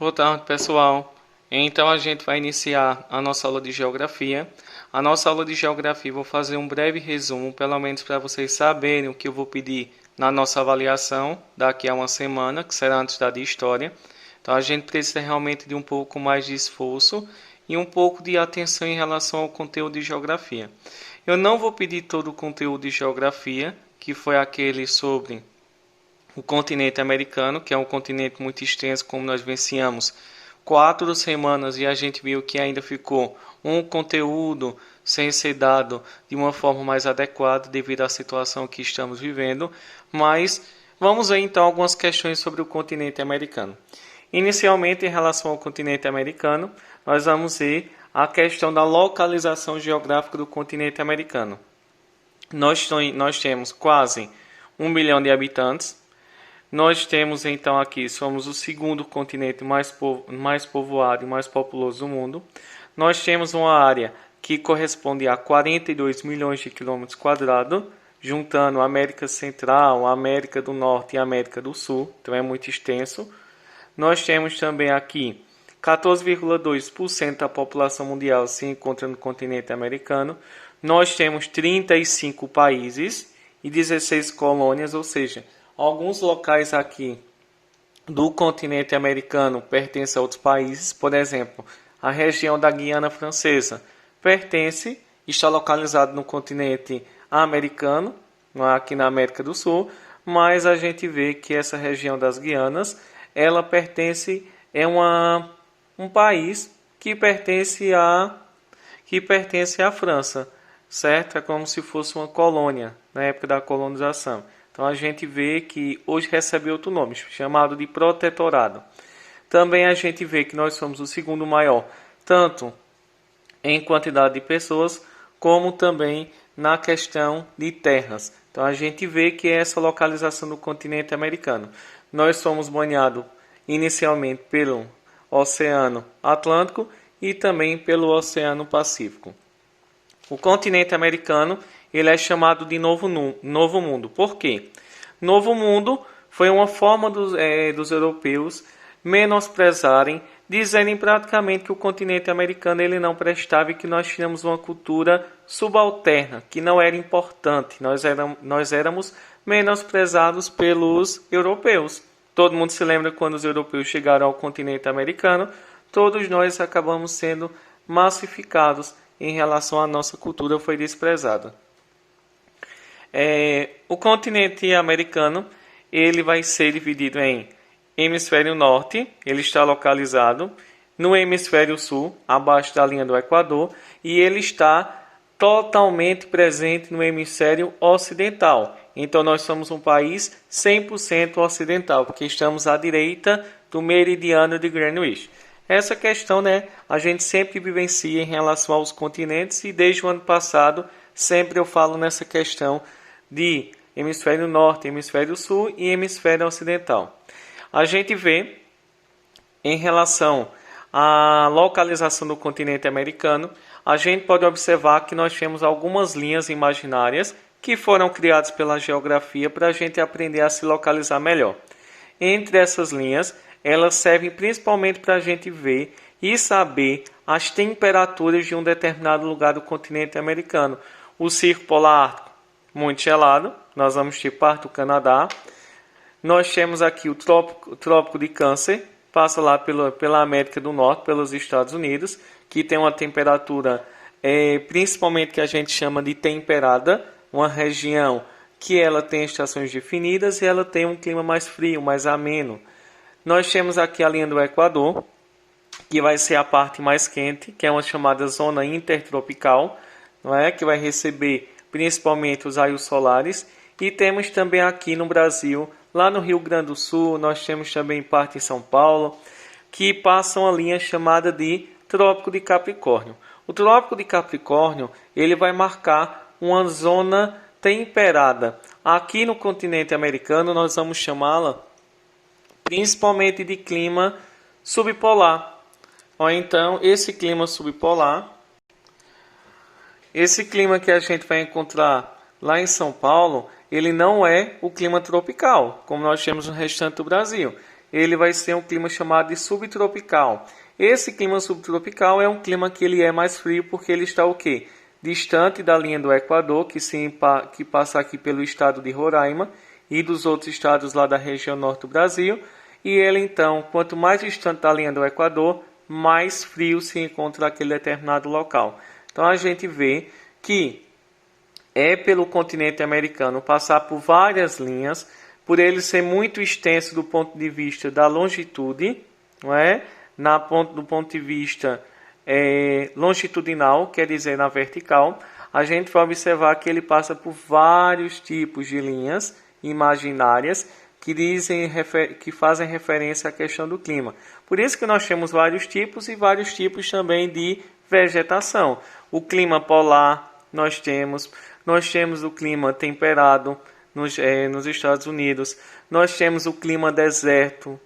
Boa tarde, pessoal. Então a gente vai iniciar a nossa aula de geografia. A nossa aula de geografia, vou fazer um breve resumo, pelo menos para vocês saberem o que eu vou pedir na nossa avaliação daqui a uma semana, que será antes da de história. Então a gente precisa realmente de um pouco mais de esforço e um pouco de atenção em relação ao conteúdo de geografia. Eu não vou pedir todo o conteúdo de geografia, que foi aquele sobre o continente americano, que é um continente muito extenso, como nós venciamos 4 semanas e a gente viu que ainda ficou um conteúdo sem ser dado de uma forma mais adequada devido à situação que estamos vivendo. Mas vamos ver então algumas questões sobre o continente americano. Inicialmente, em relação ao continente americano, nós vamos ver a questão da localização geográfica do continente americano. Nós temos quase 1 bilhão de habitantes. Nós temos então aqui, somos o segundo continente mais povoado e mais populoso do mundo. Nós temos uma área que corresponde a 42 milhões de quilômetros quadrados, juntando a América Central, a América do Norte e a América do Sul, então é muito extenso. Nós temos também aqui 14,2% da população mundial se encontra no continente americano. Nós temos 35 países e 16 colônias, ou seja, alguns locais aqui do continente americano pertencem a outros países. Por exemplo, a região da Guiana Francesa está localizado no continente americano, aqui na América do Sul, mas a gente vê que essa região das Guianas, ela um país que pertence à França, certo? É como se fosse uma colônia na época da colonização. Então a gente vê que hoje recebe outro nome, chamado de protetorado. Também a gente vê que nós somos o segundo maior, tanto em quantidade de pessoas, como também na questão de terras. Então a gente vê que é essa localização do continente americano. Nós somos banhados inicialmente pelo Oceano Atlântico e também pelo Oceano Pacífico. O continente americano ele é chamado de Novo Mundo. Por quê? Novo Mundo foi uma forma dos europeus menosprezarem, dizerem praticamente que o continente americano ele não prestava e que nós tínhamos uma cultura subalterna, que não era importante. Nós éramos menosprezados pelos europeus. Todo mundo se lembra quando os europeus chegaram ao continente americano, todos nós acabamos sendo massificados em relação à nossa cultura, foi desprezada. O continente americano ele vai ser dividido em hemisfério norte, ele está localizado no hemisfério sul, abaixo da linha do Equador, e ele está totalmente presente no hemisfério ocidental. Então nós somos um país 100% ocidental, porque estamos à direita do meridiano de Greenwich. Essa questão, a gente sempre vivencia em relação aos continentes e desde o ano passado sempre eu falo nessa questão de hemisfério norte, hemisfério sul e hemisfério ocidental. A gente vê em relação à localização do continente americano, a gente pode observar que nós temos algumas linhas imaginárias que foram criadas pela geografia para a gente aprender a se localizar melhor. Entre essas linhas, elas servem principalmente para a gente ver e saber as temperaturas de um determinado lugar do continente americano. O Círculo Polar Ártico, muito gelado, nós vamos ter parte do Canadá. Nós temos aqui o Trópico de Câncer, passa lá pela América do Norte, pelos Estados Unidos, que tem uma temperatura principalmente que a gente chama de temperada, uma região que ela tem estações definidas e ela tem um clima mais frio, mais ameno. Nós temos aqui a linha do Equador, que vai ser a parte mais quente, que é uma chamada zona intertropical, que vai receber principalmente os raios solares. E temos também aqui no Brasil, lá no Rio Grande do Sul, nós temos também parte em São Paulo, que passa uma linha chamada de Trópico de Capricórnio. O Trópico de Capricórnio ele vai marcar uma zona temperada. Aqui no continente americano nós vamos chamá-la principalmente de clima subpolar. Ou então esse clima subpolar, esse clima que a gente vai encontrar lá em São Paulo, ele não é o clima tropical, como nós temos no restante do Brasil. ele vai ser um clima chamado de subtropical. Esse clima subtropical é um clima que ele é mais frio porque ele está o quê? Distante da linha do Equador, que passa aqui pelo estado de Roraima e dos outros estados lá da região norte do Brasil. E ele então, quanto mais distante da linha do Equador, mais frio se encontra naquele determinado local. Então a gente vê que é pelo continente americano passar por várias linhas, por ele ser muito extenso do ponto de vista da longitude, não é? Do ponto de vista longitudinal, quer dizer na vertical, a gente vai observar que ele passa por vários tipos de linhas imaginárias que fazem referência à questão do clima. Por isso que nós temos vários tipos e vários tipos também de vegetação. O clima polar nós temos o clima temperado nos Estados Unidos, nós temos o clima desértico,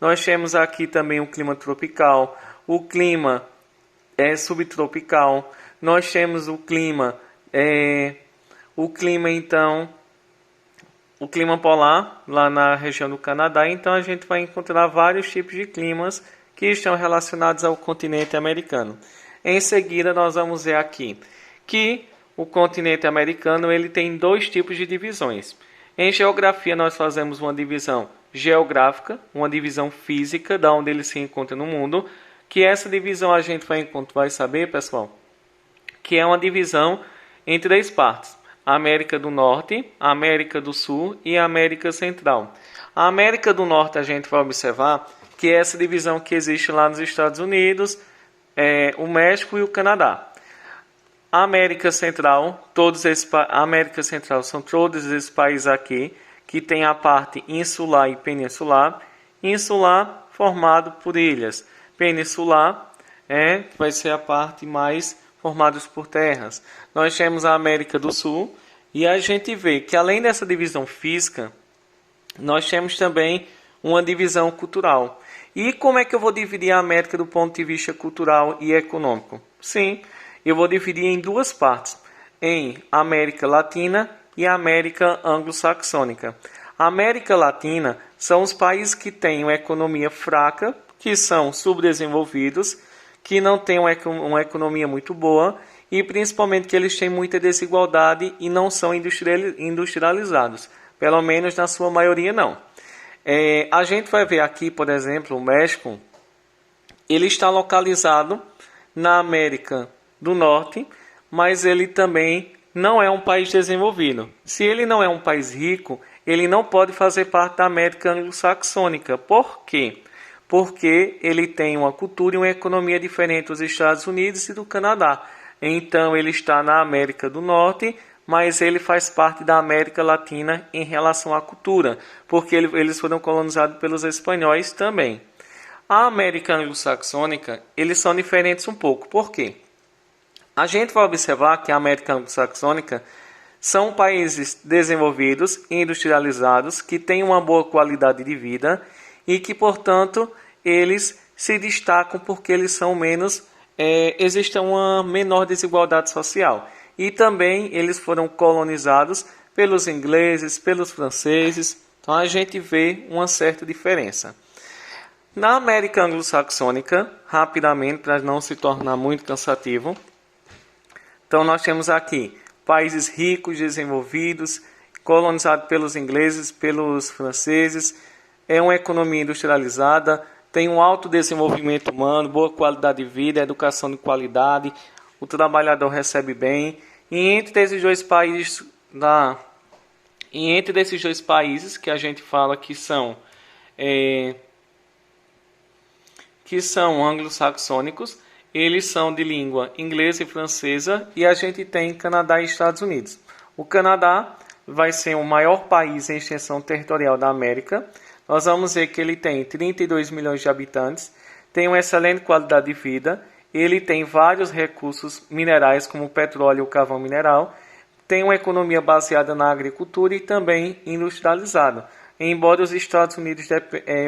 nós temos aqui também o clima tropical, o clima subtropical, nós temos o clima polar lá na região do Canadá. Então a gente vai encontrar vários tipos de climas que estão relacionados ao continente americano. Em seguida nós vamos ver aqui que o continente americano ele tem dois tipos de divisões. Em geografia nós fazemos uma divisão geográfica, uma divisão física, da onde ele se encontra no mundo, que essa divisão a gente vai saber, pessoal, que é uma divisão em três partes: a América do Norte, a América do Sul e a América Central. A América do Norte a gente vai observar que é essa divisão que existe lá nos Estados Unidos, o México e o Canadá. A América Central, são todos esses países aqui que tem a parte insular e peninsular. Insular formado por ilhas. Peninsular vai ser a parte mais formada por terras. Nós temos a América do Sul e a gente vê que além dessa divisão física, nós temos também uma divisão cultural. E como é que eu vou dividir a América do ponto de vista cultural e econômico? Sim, eu vou dividir em duas partes, em América Latina e América Anglo-Saxônica. A América Latina são os países que têm uma economia fraca, que são subdesenvolvidos, que não têm uma economia muito boa e principalmente que eles têm muita desigualdade e não são industrializados. Pelo menos na sua maioria não. A gente vai ver aqui, por exemplo, o México, ele está localizado na América do Norte, mas ele também não é um país desenvolvido. Se ele não é um país rico, ele não pode fazer parte da América Anglo-Saxônica. Por quê? Porque ele tem uma cultura e uma economia diferente dos Estados Unidos e do Canadá. Então ele está na América do Norte, mas ele faz parte da América Latina em relação à cultura, porque eles foram colonizados pelos espanhóis também. A América Anglo-Saxônica, eles são diferentes um pouco. Por quê? A gente vai observar que a América Anglo-Saxônica são países desenvolvidos e industrializados que têm uma boa qualidade de vida e que, portanto, eles se destacam porque eles são existe uma menor desigualdade social. E também eles foram colonizados pelos ingleses, pelos franceses. Então a gente vê uma certa diferença. Na América Anglo-Saxônica, rapidamente, para não se tornar muito cansativo, então nós temos aqui países ricos, desenvolvidos, colonizados pelos ingleses, pelos franceses, é uma economia industrializada, tem um alto desenvolvimento humano, boa qualidade de vida, educação de qualidade, o trabalhador recebe bem. E entre esses dois países que a gente fala que são anglo-saxônicos, eles são de língua inglesa e francesa, e a gente tem Canadá e Estados Unidos. O Canadá vai ser o maior país em extensão territorial da América. Nós vamos ver que ele tem 32 milhões de habitantes, tem uma excelente qualidade de vida, ele tem vários recursos minerais como o petróleo e o carvão mineral, tem uma economia baseada na agricultura e também industrializada. Embora os Estados Unidos,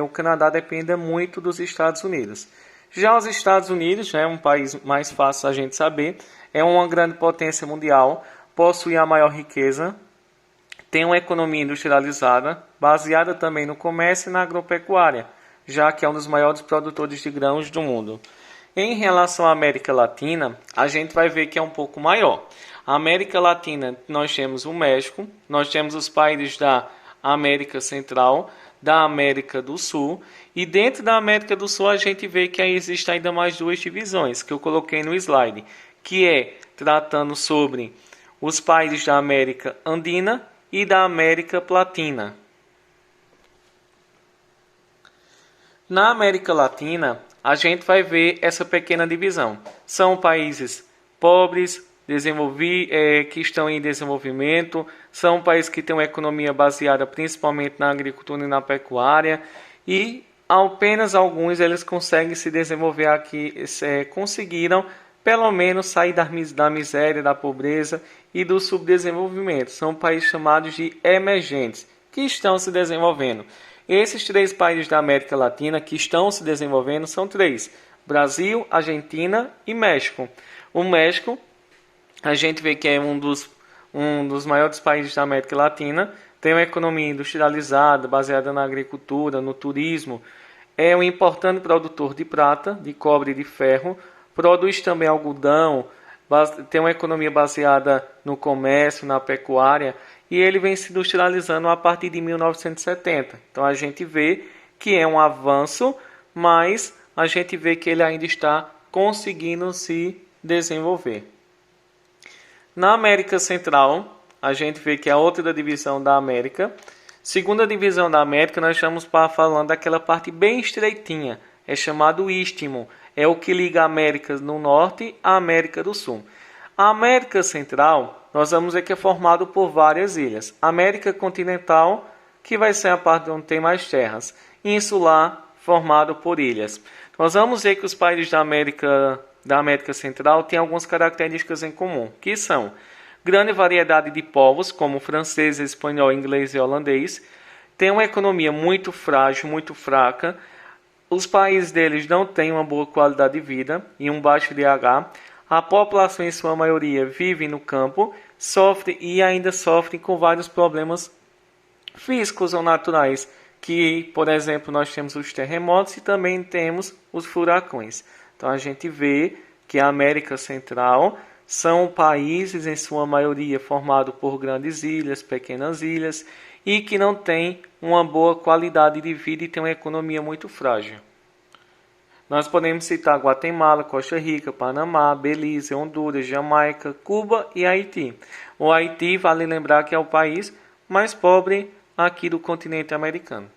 o Canadá dependa muito dos Estados Unidos. Já os Estados Unidos, um país mais fácil a gente saber, é uma grande potência mundial, possui a maior riqueza, tem uma economia industrializada, baseada também no comércio e na agropecuária, já que é um dos maiores produtores de grãos do mundo. Em relação à América Latina, a gente vai ver que é um pouco maior. A América Latina, nós temos o México, nós temos os países da América Central, da América do Sul, e dentro da América do Sul a gente vê que aí existem ainda mais duas divisões, que eu coloquei no slide, que é tratando sobre os países da América Andina e da América Platina. Na América Latina, a gente vai ver essa pequena divisão. São países pobres, que estão em desenvolvimento, são países que têm uma economia baseada principalmente na agricultura e na pecuária, e apenas alguns eles conseguem se desenvolver aqui, conseguiram pelo menos sair da miséria, da pobreza e do subdesenvolvimento. São países chamados de emergentes, que estão se desenvolvendo. Esses três países da América Latina que estão se desenvolvendo são três: Brasil, Argentina e México. O México, a gente vê que é um dos maiores países da América Latina, tem uma economia industrializada, baseada na agricultura, no turismo, é um importante produtor de prata, de cobre e de ferro, produz também algodão, tem uma economia baseada no comércio, na pecuária, e ele vem se industrializando a partir de 1970. Então a gente vê que é um avanço, mas a gente vê que ele ainda está conseguindo se desenvolver. Na América Central, a gente vê que é outra divisão da América. Segunda divisão da América, nós estamos falando daquela parte bem estreitinha, é chamado Istmo, é o que liga a América do Norte à América do Sul. A América Central, nós vamos ver que é formado por várias ilhas. América Continental, que vai ser a parte onde tem mais terras. Insular, formado por ilhas. Nós vamos ver que os países da América Central têm algumas características em comum, que são grande variedade de povos, como francês, espanhol, inglês e holandês. Tem uma economia muito frágil, muito fraca. Os países deles não têm uma boa qualidade de vida e um baixo IDH. A população, em sua maioria, vive no campo, sofre com vários problemas físicos ou naturais, que, por exemplo, nós temos os terremotos e também temos os furacões. Então, a gente vê que a América Central são países, em sua maioria, formados por grandes ilhas, pequenas ilhas, e que não têm uma boa qualidade de vida e têm uma economia muito frágil. Nós podemos citar Guatemala, Costa Rica, Panamá, Belize, Honduras, Jamaica, Cuba e Haiti. O Haiti, vale lembrar que é o país mais pobre aqui do continente americano.